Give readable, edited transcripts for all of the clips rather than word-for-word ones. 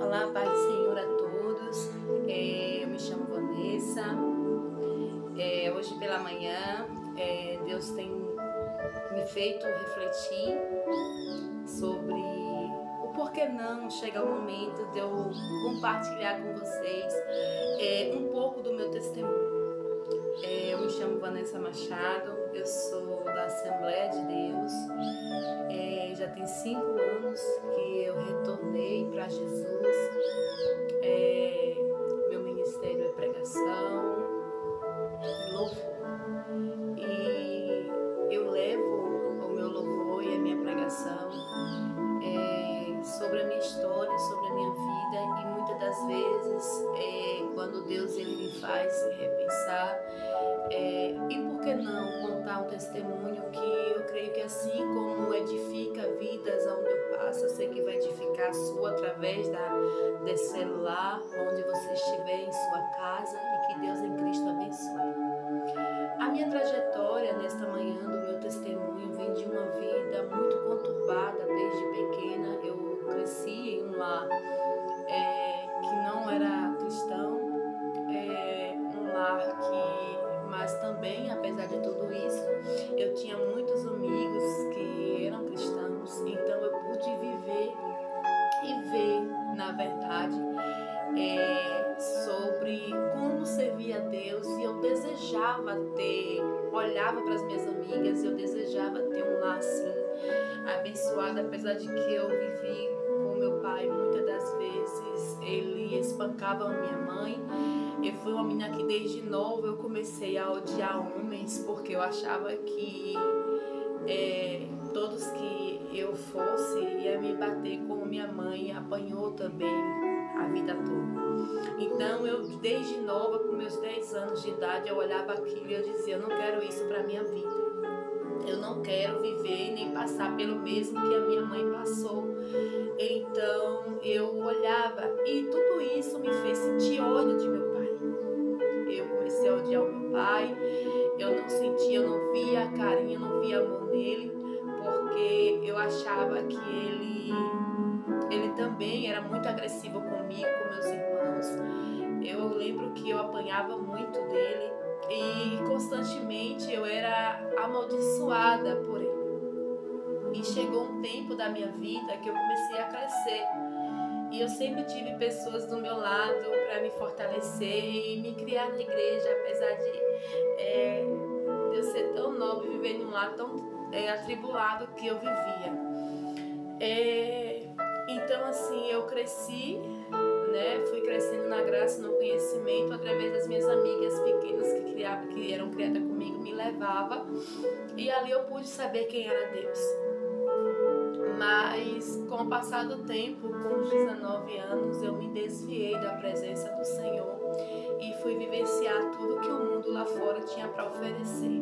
Olá, paz do Senhor a todos. Eu me chamo Vanessa. Hoje pela manhã, Deus tem me feito refletir sobre o porquê não chega o momento de eu compartilhar com vocês um pouco do meu testemunho. Eu me chamo Vanessa Machado, eu sou da Assembleia de Deus. Já tem 5 anos que eu retornei para Jesus. Meu ministério é pregação, louvor. E eu levo o meu louvor e a minha pregação sobre a minha história, sobre a minha vida. E muitas das vezes, quando Deus ele me faz repensar, e por que não contar um testemunho que eu creio que assim como edifica vidas onde eu passo, eu sei que vai edificar a sua através desse celular, onde você estiver em sua casa, e que Deus em Cristo abençoe. A minha trajetória nesta manhã do meu testemunho vem de uma vida muito conturbada desde pequena. Eu cresci em um lar que não era cristão, um lar mas também, apesar de tudo isso, eu tinha muitos amigos que eram cristãos, então eu pude viver e ver, na verdade, sobre como servir a Deus, e eu desejava olhava para as minhas amigas, eu desejava ter um lar assim, abençoado, apesar de que eu vivi com meu pai, muitas das vezes ele espancava a minha mãe. Eu fui uma menina que desde nova eu comecei a odiar homens, porque eu achava que todos que eu fosse ia me bater como minha mãe apanhou também a vida toda. Então eu desde nova, com meus 10 anos de idade, eu olhava aquilo e eu dizia: eu não quero isso para minha vida. Eu não quero viver nem passar pelo mesmo que a minha mãe passou. Então eu olhava e tudo isso me fez sentir ódio de meu pai. Eu comecei a odiar o meu pai, eu não sentia, eu não via carinho, eu não via amor nele, porque eu achava que ele também era muito agressivo comigo, com meus irmãos. Eu lembro que eu apanhava muito dele e constantemente eu era amaldiçoada por ele. E chegou um tempo da minha vida que eu comecei a crescer. E eu sempre tive pessoas do meu lado para me fortalecer e me criar na igreja, apesar de eu ser tão nova e viver num lar tão atribulado que eu vivia. Então assim, eu cresci, fui crescendo na graça, no conhecimento, através das minhas amigas pequenas que eram criadas comigo, me levava, e ali eu pude saber quem era Deus. Mas com o passar do tempo, com os 19 anos, eu me desviei da presença do Senhor e fui vivenciar tudo que o mundo lá fora tinha para oferecer.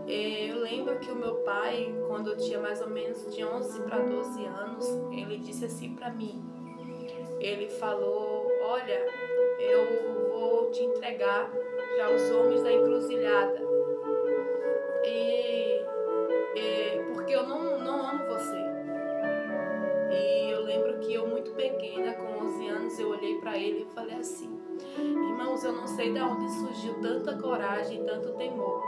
Eu lembro que o meu pai, quando eu tinha mais ou menos de 11 para 12 anos, ele disse assim para mim. Ele falou: olha, eu vou te entregar para os homens da encruzilhada, porque eu não amo você. E eu lembro que eu, muito pequena, com 11 anos, eu olhei para ele e falei assim: irmãos, eu não sei de onde surgiu tanta coragem, tanto temor.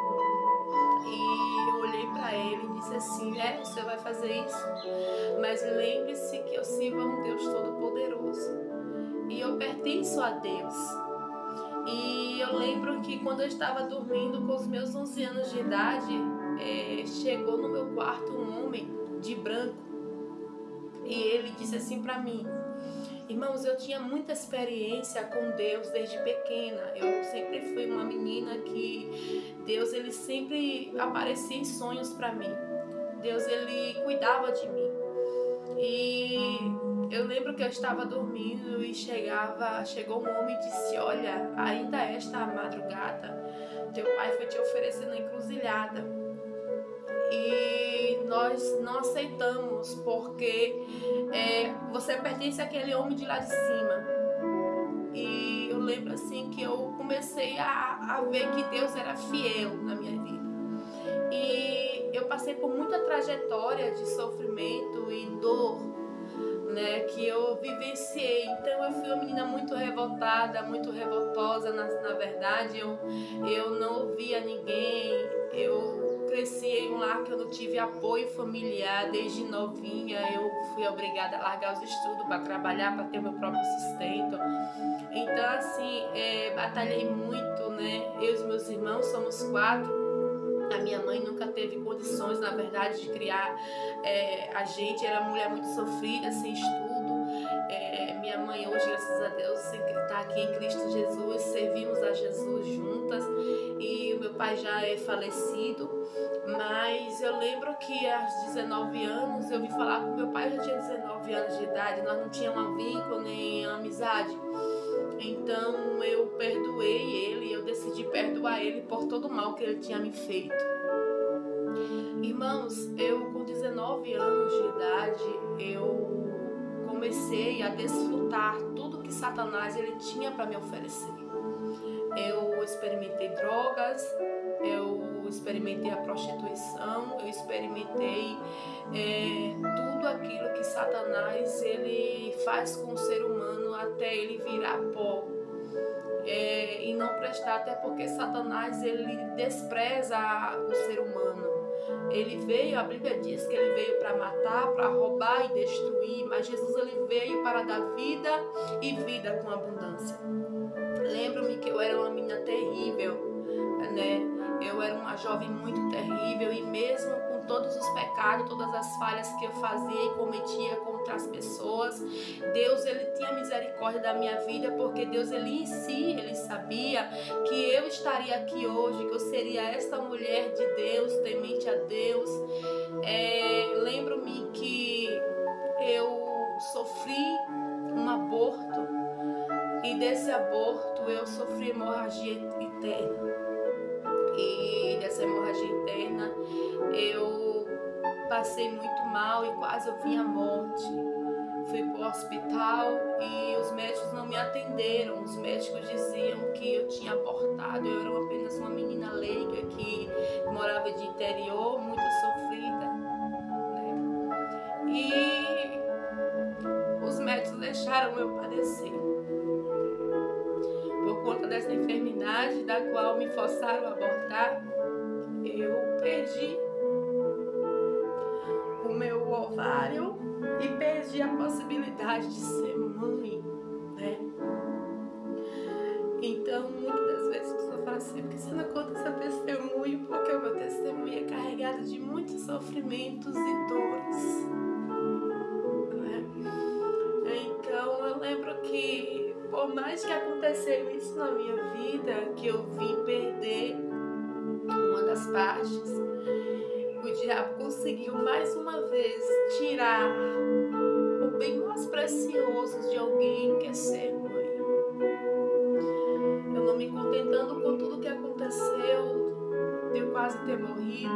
E eu olhei para ele e disse assim: você vai fazer isso, mas lembre-se que eu sirvo a um Deus Todo-Poderoso e eu pertenço a Deus. E eu lembro que quando eu estava dormindo com os meus 11 anos de idade, chegou no meu quarto um homem de branco. E ele disse assim para mim: irmãos, eu tinha muita experiência com Deus desde pequena. Eu sempre fui uma menina que Deus ele sempre aparecia em sonhos para mim. Deus ele cuidava de mim. E eu lembro que eu estava dormindo e chegou um homem e disse: olha, ainda esta madrugada teu pai foi te oferecer na encruzilhada. E nós não aceitamos porque você pertence àquele homem de lá de cima. E eu lembro assim que eu comecei a ver que Deus era fiel na minha vida. E eu passei por muita trajetória de sofrimento e dor, né, que eu vivenciei. Então eu fui uma menina muito revoltada, muito revoltosa, na verdade. Eu não ouvia ninguém, eu cresci em um lar que eu não tive apoio familiar. Desde novinha eu fui obrigada a largar os estudos para trabalhar, para ter meu próprio sustento. Então assim, batalhei muito, né, eu e os meus irmãos somos 4. A minha mãe nunca teve condições, na verdade, de criar a gente. Era uma mulher muito sofrida, sem estudo. Minha mãe hoje, graças a Deus, está aqui em Cristo Jesus. Servimos a Jesus juntas. E o meu pai já é falecido. Mas eu lembro que aos 19 anos eu vim falar com meu pai. Já tinha 19 anos de idade. Nós não tínhamos um vínculo nem amizade. Então eu perdoei ele, eu decidi perdoar ele por todo o mal que ele tinha me feito. Irmãos, eu com 19 anos de idade, eu comecei a desfrutar tudo que Satanás ele tinha para me oferecer. Eu experimentei drogas, eu experimentei a prostituição, eu experimentei tudo aquilo que Satanás ele faz com o ser humano até ele virar pó e não prestar, até porque Satanás ele despreza o ser humano. Ele veio, a Bíblia diz que ele veio para matar, para roubar e destruir, mas Jesus ele veio para dar vida e vida com abundância. Lembro-me que eu era uma menina terrível, né? Eu era uma jovem muito terrível e mesmo com todos os pecados, todas as falhas que eu fazia e cometia contra as pessoas, Deus ele tinha misericórdia da minha vida, porque Deus ele em si, ele sabia que eu estaria aqui hoje, que eu seria esta mulher de Deus, temente a Deus. Lembro-me que eu sofri um aborto e desse aborto eu sofri hemorragia interna. E dessa hemorragia interna eu passei muito mal e quase eu vim à morte. Fui para o hospital e os médicos não me atenderam. Os médicos diziam que eu tinha abortado. Eu era apenas uma menina leiga que morava de interior, muito sofrida, né? E os médicos deixaram eu padecer. Por conta dessa enfermidade da qual me forçaram a abortar, eu perdi o meu ovário e perdi a possibilidade de ser mãe, né? Então, muitas das vezes a pessoa fala assim, por que você não conta seu testemunho? Porque o meu testemunho é carregado de muitos sofrimentos e dores, né? Então, eu lembro que por mais que aconteceu isso na minha vida, que eu vim perder uma das partes, o diabo conseguiu mais uma vez tirar o bem mais precioso de alguém, que é ser mãe. Eu não me contentando com tudo que aconteceu, de eu quase ter morrido,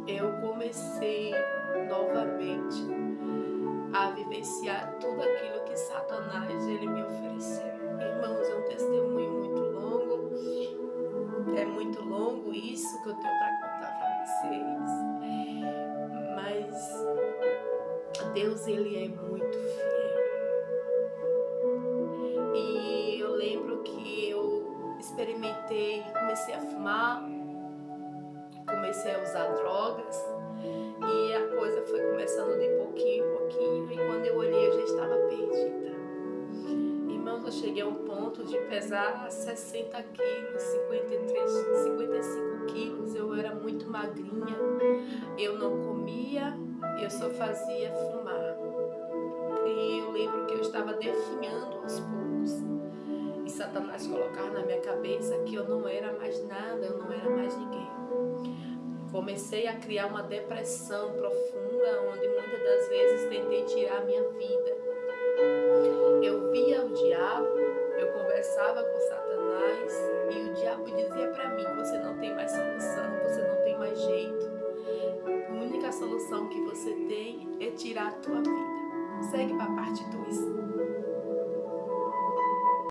eu comecei novamente a vivenciar tudo aquilo que Satanás ele me ofereceu. Irmãos, é um testemunho muito longo, é muito longo isso que eu tenho para contar para vocês, mas Deus ele é muito fiel. E eu lembro que eu experimentei, comecei a fumar, comecei a usar drogas e a coisa foi começando de pouquinho em pouquinho, e quando eu olhei eu já estava perdida. Irmãos, eu cheguei a um ponto de pesar 60 quilos, 53, 55 quilos, eu era muito magrinha, eu não comia, eu só fazia fumar. E eu lembro que eu estava definhando aos poucos. E Satanás colocava na minha cabeça que eu não era mais nada, eu não era mais ninguém. Comecei a criar uma depressão profunda, onde muitas das vezes tentei tirar a minha vida. Eu via o diabo, eu conversava com Satanás e o